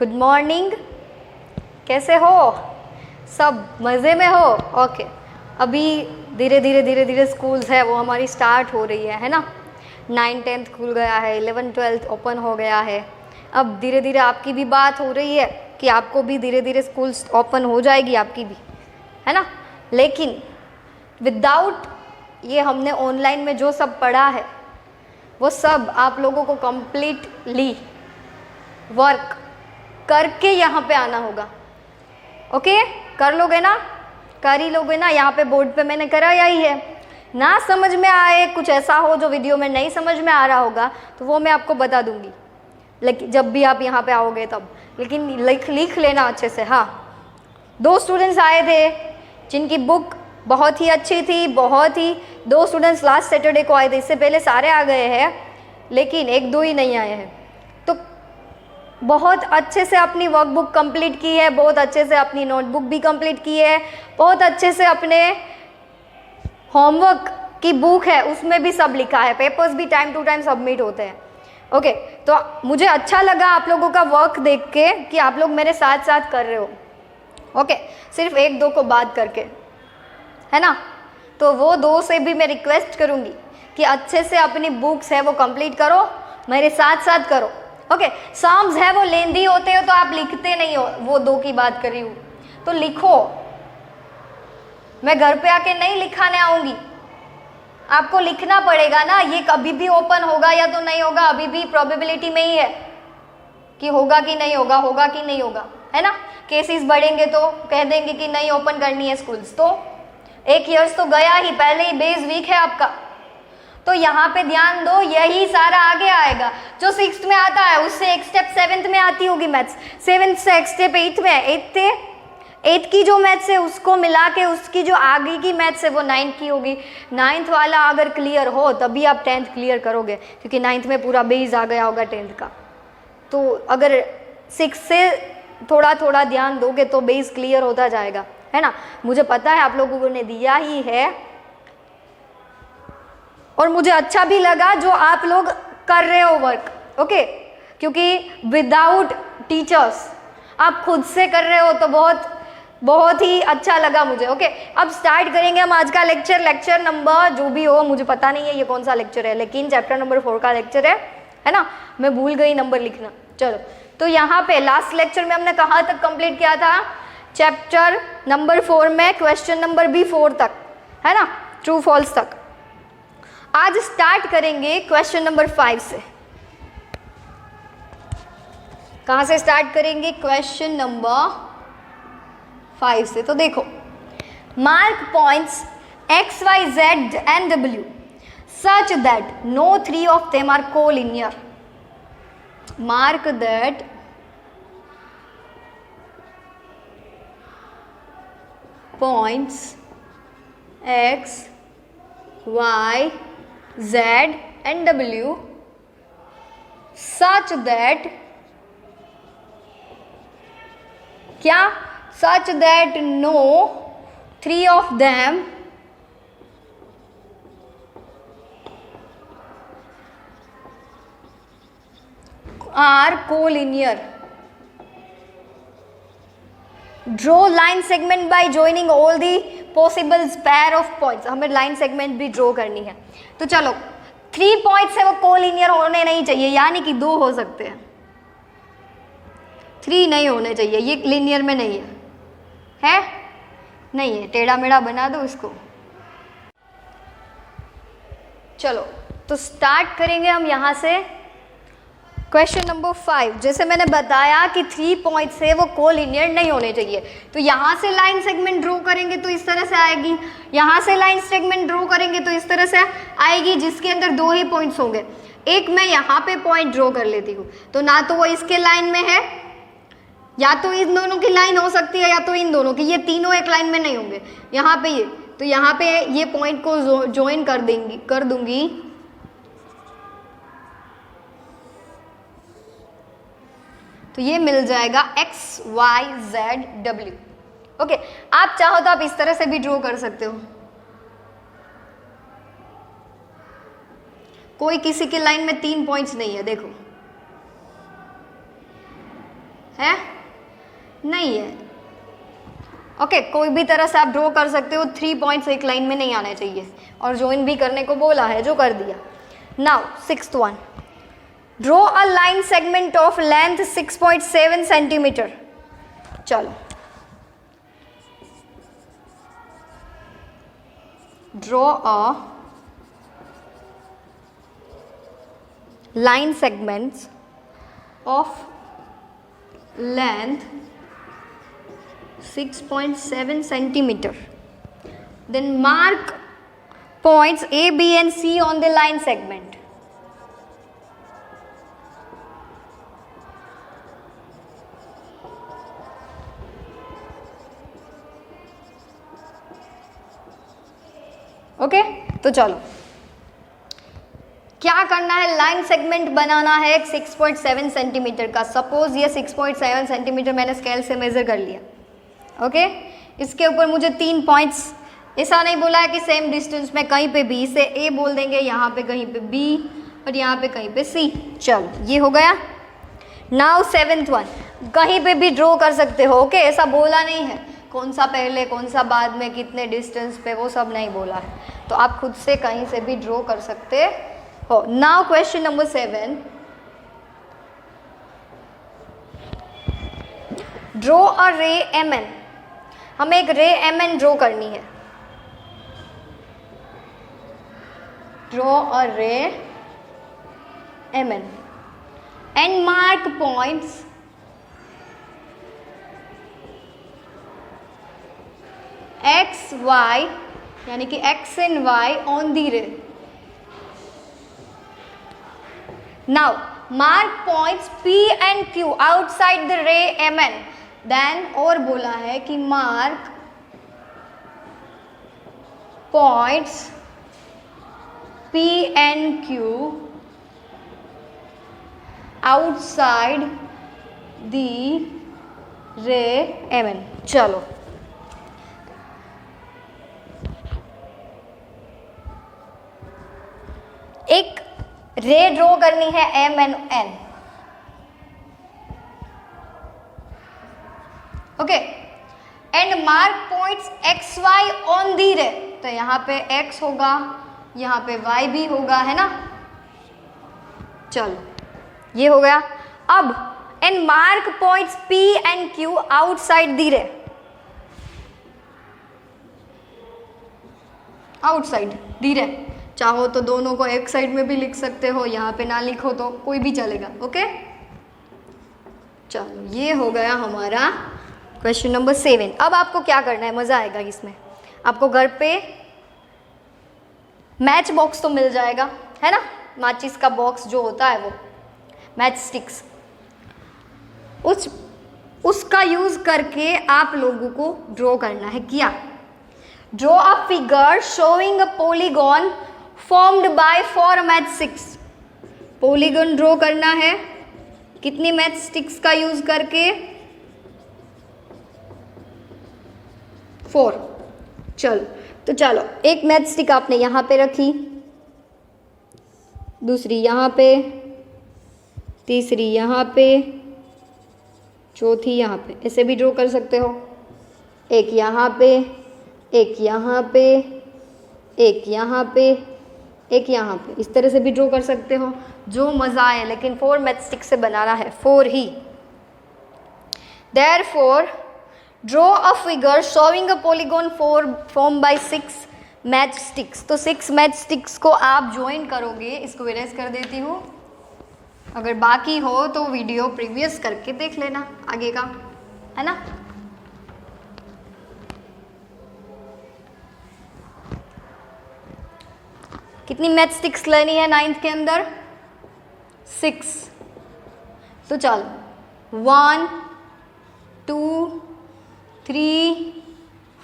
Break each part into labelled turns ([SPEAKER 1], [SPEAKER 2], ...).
[SPEAKER 1] Good morning, कैसे हो? सब मज़े में हो? ओके। अभी धीरे धीरे स्कूल्स है वो हमारी स्टार्ट हो रही है ना। 9th-10th खुल गया है, 11th-12th ओपन हो गया है। अब धीरे धीरे आपकी भी बात हो रही है कि आपको भी धीरे धीरे स्कूल्स ओपन हो जाएगी आपकी भी, है ना। लेकिन विदाउट ये हमने ऑनलाइन में जो सब पढ़ा है वो सब आप लोगों को कंप्लीटली वर्क करके यहाँ पे आना होगा। ओके, कर लोगे ना? कर ही लोगे ना? यहाँ पे बोर्ड पे मैंने कराया ही है। ना समझ में आए, कुछ ऐसा हो जो वीडियो में नहीं समझ में आ रहा होगा तो वो मैं आपको बता दूंगी, लेकिन जब भी आप यहाँ पे आओगे तब। लेकिन लिख लेना अच्छे से। हाँ, 2 स्टूडेंट्स आए थे जिनकी बुक बहुत ही अच्छी थी, बहुत ही। 2 स्टूडेंट्स लास्ट सैटरडे को आए थे, इससे पहले सारे आ गए हैं, लेकिन 1-2 ही नहीं आए हैं। तो बहुत अच्छे से अपनी वर्कबुक कंप्लीट की है, बहुत अच्छे से अपनी नोटबुक भी कंप्लीट की है, बहुत अच्छे से अपने होमवर्क की बुक है उसमें भी सब लिखा है, पेपर्स भी टाइम टू टाइम सबमिट होते हैं। ओके, तो मुझे अच्छा लगा आप लोगों का वर्क देख के कि आप लोग मेरे साथ साथ कर रहे हो। ओके, सिर्फ 1-2 को बात करके, है ना। तो वो 2 से भी मैं रिक्वेस्ट करूँगी कि अच्छे से अपनी बुक्स है वो कंप्लीट करो, मेरे साथ साथ करो। ओके, सम्स है वो लेंदी होते हो तो आप लिखते नहीं हो, वो 2 की बात कर रही हूँ, तो लिखो। मैं घर पे आके नहीं लिखाने आऊँगी, आपको लिखना पड़ेगा ना। ये कभी भी ओपन होगा या तो नहीं होगा, अभी भी प्रोबेबिलिटी में ही है कि होगा कि नहीं होगा, होगा कि नहीं होगा, है ना। केसेस बढ़ेंगे तो कह देंगे कि नहीं ओपन करनी है स्कूल्स, तो 1 ईयर्स तो गया ही, पहले ही बेस वीक है आपका। तो यहाँ पे ध्यान दो, यही सारा आगे आएगा। जो 6th में आता है उससे एक स्टेप 7th में आती होगी मैथ्स, 7th से एक स्टेप 8th में, 8th की जो मैथ्स है उसको मिला के उसकी जो आगे की मैथ्स है वो 9th की होगी। 9th वाला अगर क्लियर हो तभी आप 10th क्लियर करोगे, क्योंकि 9th में पूरा बेस आ गया होगा 10th का। तो अगर 6 से थोड़ा थोड़ा ध्यान दोगे तो बेस क्लियर होता जाएगा, है ना। मुझे पता है आप लोगों ने दिया ही है और मुझे अच्छा भी लगा जो आप लोग कर रहे हो वर्क। ओके, क्योंकि विदाउट टीचर्स आप खुद से कर रहे हो तो बहुत ही अच्छा लगा मुझे। ओके, अब स्टार्ट करेंगे हम आज का लेक्चर नंबर जो भी हो, मुझे पता नहीं है ये कौन सा लेक्चर है, लेकिन चैप्टर नंबर 4 का लेक्चर है ना। मैं भूल गई नंबर लिखना। चलो, तो यहाँ पे लास्ट लेक्चर में हमने कहाँ तक कंप्लीट किया था? चैप्टर नंबर 4 में क्वेश्चन नंबर भी 4 तक, है ना, ट्रू फॉल्स तक। आज स्टार्ट करेंगे क्वेश्चन नंबर 5 से। कहाँ से स्टार्ट करेंगे? क्वेश्चन नंबर 5 से। तो देखो, mark points x, y, z and w such that no 3 of them are collinear. Mark that points x, y, z and w such that क्या? Such that no 3 of them are collinear. Draw line segment by joining all the possible pair of points. हमें line segment भी draw करनी है। तो चलो, 3 points है वो collinear होने नहीं चाहिए, यानी कि 2 हो सकते हैं, 3 नहीं होने चाहिए। ये लिनियर में नहीं है नहीं है, टेढ़ा मेढ़ा बना दो इसको। चलो, तो स्टार्ट करेंगे हम यहाँ से क्वेश्चन नंबर 5। जैसे मैंने बताया कि 3 पॉइंट्स है वो कोलिनियर नहीं होने चाहिए, तो यहाँ से लाइन सेगमेंट ड्रॉ करेंगे तो इस तरह से आएगी, यहाँ से लाइन सेगमेंट ड्रॉ करेंगे तो इस तरह से आएगी, जिसके अंदर 2 ही पॉइंट्स होंगे। एक मैं यहाँ पे पॉइंट ड्रॉ कर लेती हूँ, तो ना तो वो इसके लाइन में है, या तो इन दोनों की लाइन हो सकती है, या तो इन दोनों की, ये तीनों एक लाइन में नहीं होंगे। यहाँ पे ये, तो यहाँ पे ये पॉइंट को ज्वाइन कर दूंगी, तो ये मिल जाएगा x, y, z, w। Okay, आप चाहो तो आप इस तरह से भी ड्रॉ कर सकते हो, कोई किसी की लाइन में 3 पॉइंट्स नहीं है। देखो, है? नहीं है। ओके, कोई भी तरह से आप ड्रॉ कर सकते हो, 3 पॉइंट्स एक लाइन में नहीं आने चाहिए, और ज्वाइन भी करने को बोला है, जो कर दिया। Now 6th one, draw a line segment of length 6.7 centimetre. चलो, draw a line segments of length 6.7 centimeter. Then mark points A, B and C on the line segment. Okay, तो चलो क्या करना है, लाइन सेगमेंट बनाना है 6.7 centimetre का। Suppose ये 6.7 centimetre मैंने स्केल से मेजर कर लिया। ओके, इसके ऊपर मुझे 3 पॉइंट्स, ऐसा नहीं बोला है कि सेम डिस्टेंस में कहीं पे बी से ए बोल देंगे, यहाँ पे कहीं पे बी और यहाँ पे कहीं पे सी। चलो, ये हो गया। नाउ 7th वन, कहीं पे भी ड्रॉ कर सकते हो। ओके, ऐसा बोला नहीं है कौन सा पहले कौन सा बाद में कितने डिस्टेंस पे, वो सब नहीं बोला है, तो आप खुद से कहीं से भी ड्रॉ कर सकते हो। Now question number 7, draw a ray MN। हमें एक रे MN ड्रॉ करनी है। Draw a ray MN and mark points X, Y, यानी कि X and Y on the ray. Now mark points P and Q outside the ray MN। Then और बोला है कि mark points P and Q outside the ray MN। चलो, एक ray draw करनी है MN। Okay, and mark points XY on the ray. तो यहाँ पे X होगा, यहाँ पे Y भी होगा, है ना। चलो, ये हो गया। अब and mark points P and Q outside the ray. Outside the रे, चाहो तो दोनों को एक साइड में भी लिख सकते हो, यहाँ पे ना लिखो तो कोई भी चलेगा। ओके, चलो, ये हो गया हमारा क्वेश्चन नंबर 7। अब आपको क्या करना है, मज़ा आएगा इसमें। आपको घर पे मैच बॉक्स तो मिल जाएगा, है ना, माचिस का बॉक्स जो होता है वो, मैच स्टिक्स, उसका यूज़ करके आप लोगों को ड्रॉ करना है। क्या? Draw a figure showing a polygon formed by 4 match sticks. Polygon draw करना है कितनी मैच स्टिक्स का यूज करके? 4। चलो, तो चलो, एक मैच स्टिक आपने यहाँ पे रखी, दूसरी यहाँ पे, तीसरी यहाँ पे, चौथी यहाँ पे। ऐसे भी ड्रॉ कर सकते हो, एक यहाँ पे, एक यहाँ पे, एक यहाँ पे, एक यहाँ पे। इस तरह से भी ड्रॉ कर सकते हो, जो मज़ा आए, लेकिन 4 मैच स्टिक से बनाना है, 4 ही। Therefore, draw a figure showing a polygon formed by 6 match sticks. तो 6 मैच स्टिक्स को आप ज्वाइन करोगे। इसको इरेज कर देती हूँ, अगर बाकी हो तो वीडियो प्रीवियस करके देख लेना आगे का, है ना। कितनी मैच स्टिक्स लेनी है 9th के अंदर? 6। तो चलो, 1 2 3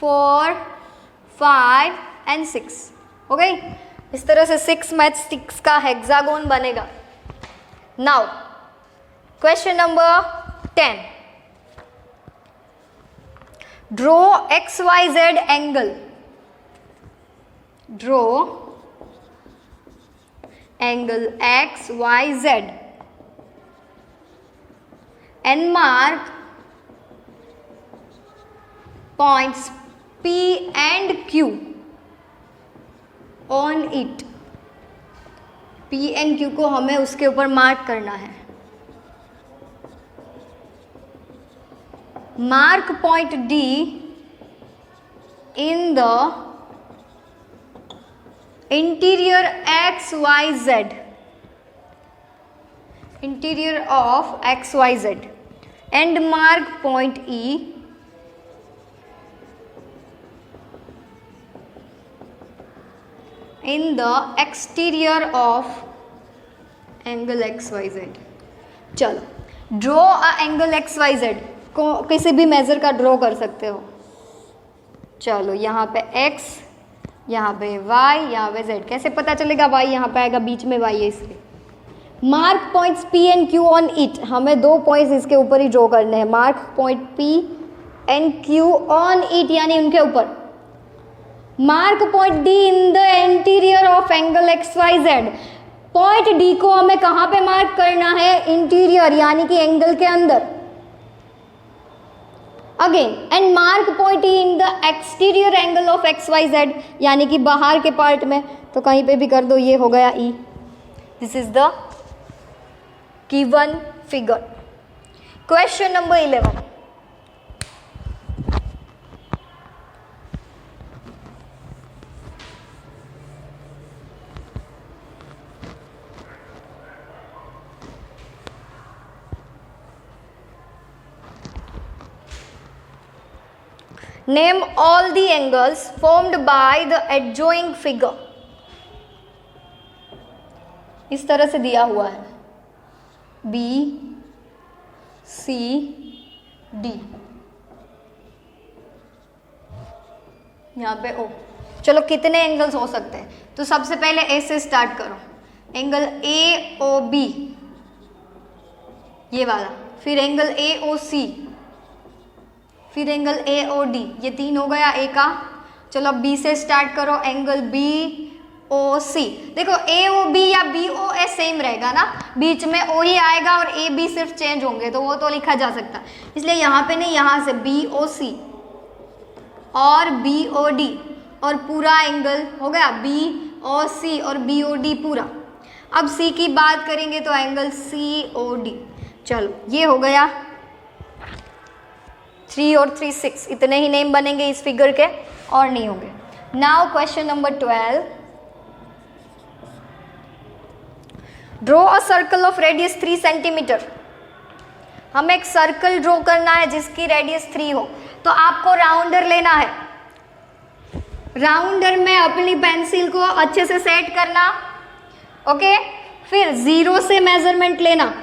[SPEAKER 1] 4 5 एंड 6 हो गई। इस तरह से 6 मैच स्टिक्स का हेक्सागोन बनेगा। Now question number 10, draw XYZ angle. Draw angle XYZ and mark points P and Q on it. P and Q को हमें उसके ऊपर मार्क करना है. Mark point D in the interior XYZ, interior of XYZ, and mark point E in the exterior of angle XYZ. चलो draw a angle XYZ को किसी भी मेजर का ड्रॉ कर सकते हो. चलो यहाँ पे x, यहाँ पे y, यहाँ पे z. कैसे पता चलेगा? y यहाँ पे आएगा, बीच में y है इसलिए. Mark points P and Q on it. हमें 2 पॉइंट्स इसके ऊपर ही ड्रॉ करने हैं. Mark point P and Q on it यानी उनके ऊपर. Mark point D in the interior of angle XYZ. Point D को हमें कहाँ पे मार्क करना है? इंटीरियर यानी कि एंगल के अंदर. Again and mark point E in the exterior angle of XYZ यानी कि बाहर के पार्ट में. तो कहीं पे भी कर दो, ये हो गया E. This is the given figure. Question number 11. Name all the angles formed by the adjoining figure. इस तरह से दिया हुआ है B, C, D, यहाँ पे O. चलो कितने एंगल्स हो सकते हैं? तो सबसे पहले A से स्टार्ट करो. एंगल AOB ये वाला, फिर एंगल AOC, फिर एंगल AOD. ये 3 हो गया A का. चलो अब B से स्टार्ट करो. Angle BOC. देखो AOB या BOA सेम रहेगा ना, बीच में O ही आएगा और AB सिर्फ चेंज होंगे, तो वो तो लिखा जा सकता. इसलिए यहाँ पे नहीं, यहाँ से BOC और BOD और पूरा एंगल हो गया BOC और BOD पूरा. अब C की बात करेंगे तो एंगल COD. चलो ये हो गया 3 और 3 6. इतने ही नेम बनेंगे इस फिगर के और नहीं होंगे. Now question number 12. Draw a circle of radius 3 centimetre. हमें एक सर्कल ड्रॉ करना है जिसकी रेडियस 3 हो. तो आपको राउंडर लेना है. राउंडर में अपनी पेंसिल को अच्छे से सेट करना. ओके, फिर 0 से मेजरमेंट लेना.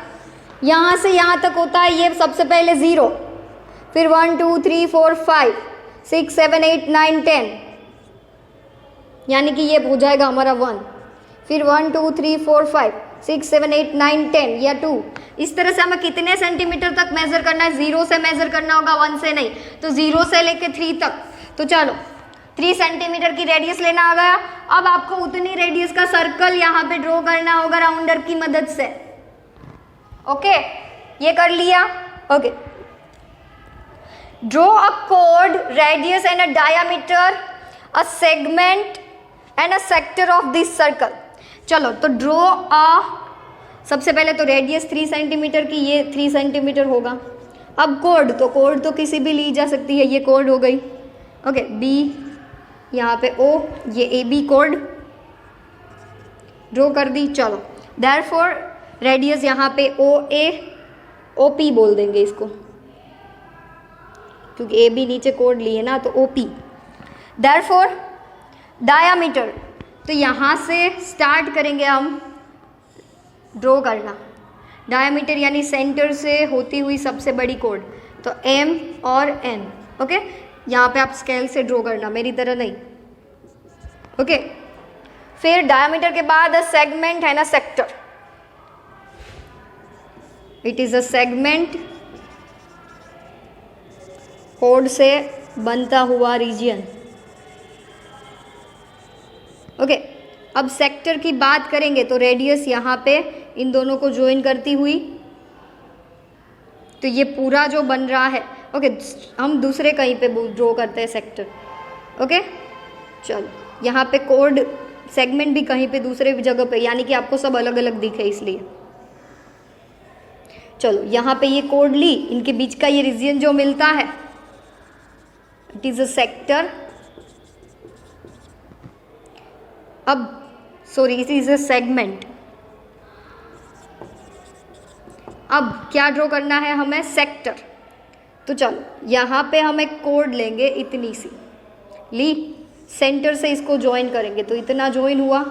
[SPEAKER 1] यहाँ से यहाँ तक होता है ये सबसे पहले 0, फिर 1 2 3 4 5 6 7 8 9 10 यानी कि ये हो जाएगा हमारा 1. फिर 1 2 3 4 5 6 7 8 9 10 या 2. इस तरह से हमें कितने सेंटीमीटर तक मेजर करना है? 0 से मेजर करना होगा, 1 से नहीं. तो 0 से लेके 3 तक. तो चलो 3 सेंटीमीटर की रेडियस लेना आ गया. अब आपको उतनी रेडियस का सर्कल यहाँ पे ड्रॉ करना होगा राउंडर की मदद से. ओके, ये कर लिया. Okay, draw a chord, radius and a diameter, a segment and a sector of this circle. चलो तो draw a, सबसे पहले तो रेडियस 3 सेंटीमीटर की, ये 3 सेंटीमीटर होगा. अब कोड तो किसी भी ली जा सकती है. ये कोड हो गई. ओके, B यहाँ पे O, ये AB कोड ड्रॉ कर दी. चलो therefore रेडियस यहाँ पे OA, OP बोल देंगे इसको क्योंकि ए बी नीचे कोड लिए ना, तो OP. देयरफॉर डायामीटर, तो यहाँ से स्टार्ट करेंगे हम ड्रॉ करना. डायामीटर यानी सेंटर से होती हुई सबसे बड़ी कोड, तो M और N. ओके, यहाँ पे आप स्केल से ड्रॉ करना, मेरी तरह नहीं. ओके, फिर डायामीटर के बाद अ सेगमेंट है ना, sector. It is a segment, code से बनता हुआ रीजन. ओके, अब सेक्टर की बात करेंगे तो रेडियस यहाँ पे इन दोनों को ज्वाइन करती हुई तो ये पूरा जो बन रहा है, ओके, हम दूसरे कहीं पे ड्रॉ करते हैं सेक्टर। ओके, चलो यहाँ पे कोड सेगमेंट भी कहीं पे दूसरे जगह पे, यानी कि आपको सब अलग अलग दिखे इसलिए। चलो यहाँ पे ये कोड ली, इनके बीच का ये रीजन जो मिलता है, इट इज अ सेक्टर। अब sorry, it is a segment. अब क्या ड्रॉ करना है हमें? सेक्टर। तो चलो यहाँ पे हम एक कोड लेंगे, इतनी सी ली, सेंटर से इसको ज्वाइन करेंगे तो इतना ज्वाइन हुआ।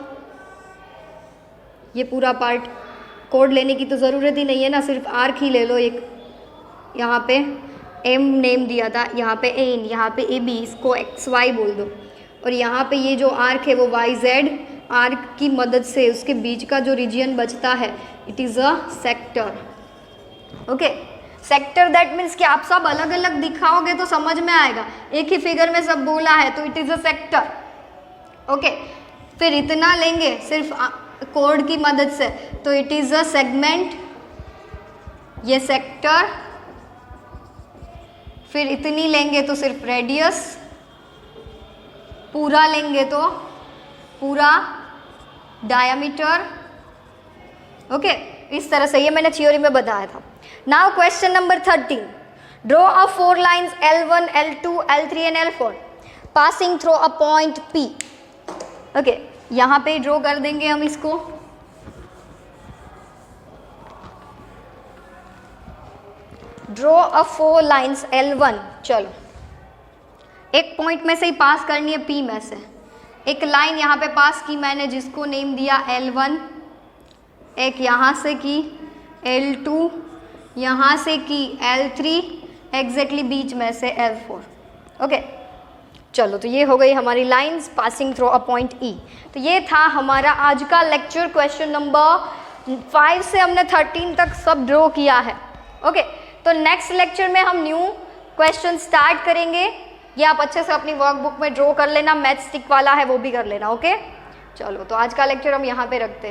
[SPEAKER 1] ये पूरा पार्ट, कोड लेने की तो ज़रूरत ही नहीं है ना, सिर्फ आर्क ही ले लो एक। यहाँ पे एम नेम दिया था, यहाँ पे एन, यहाँ पे ए बी, इसको एक्स वाई बोल दो। और यहाँ पे ये जो आर्क है वो वाई जेड आर्क की मदद से उसके बीच का जो रीजन बचता है, it is a sector. Okay, sector that means कि आप सब अलग अलग दिखाओगे तो समझ में आएगा, एक ही फिगर में सब बोला है तो it is a sector. Okay, फिर इतना लेंगे सिर्फ कोड की मदद से, तो इट इज़ अ सेगमेंट, ये सेक्टर। फिर इतनी लेंगे तो सिर्फ रेडियस, पूरा लेंगे तो पूरा डायामीटर। ओके, इस तरह से, ये मैंने थ्योरी में बताया था। Now question number 13, draw a 4 lines L1, L2, L3 and L4 passing through a point P। Okay, यहाँ पे ड्रॉ कर देंगे हम इसको। ड्रॉ अ 4 लाइन्स L1, चलो एक पॉइंट में से ही पास करनी है, P में से एक लाइन यहाँ पे पास की मैंने, जिसको नेम दिया L1, एक यहाँ से की L2, यहाँ से की L3, एग्जैक्टली बीच में से L4। ओके, चलो तो ये हो गई हमारी lines passing through a point E। तो ये था हमारा आज का लेक्चर। क्वेश्चन नंबर 5 से हमने 13 तक सब ड्रॉ किया है। ओके, तो नेक्स्ट लेक्चर में हम न्यू क्वेश्चन स्टार्ट करेंगे। ये आप अच्छे से अपनी वर्कबुक में ड्रॉ कर लेना, मैथ स्टिक वाला है वो भी कर लेना। ओके, चलो तो आज का लेक्चर हम यहाँ पे रखते हैं।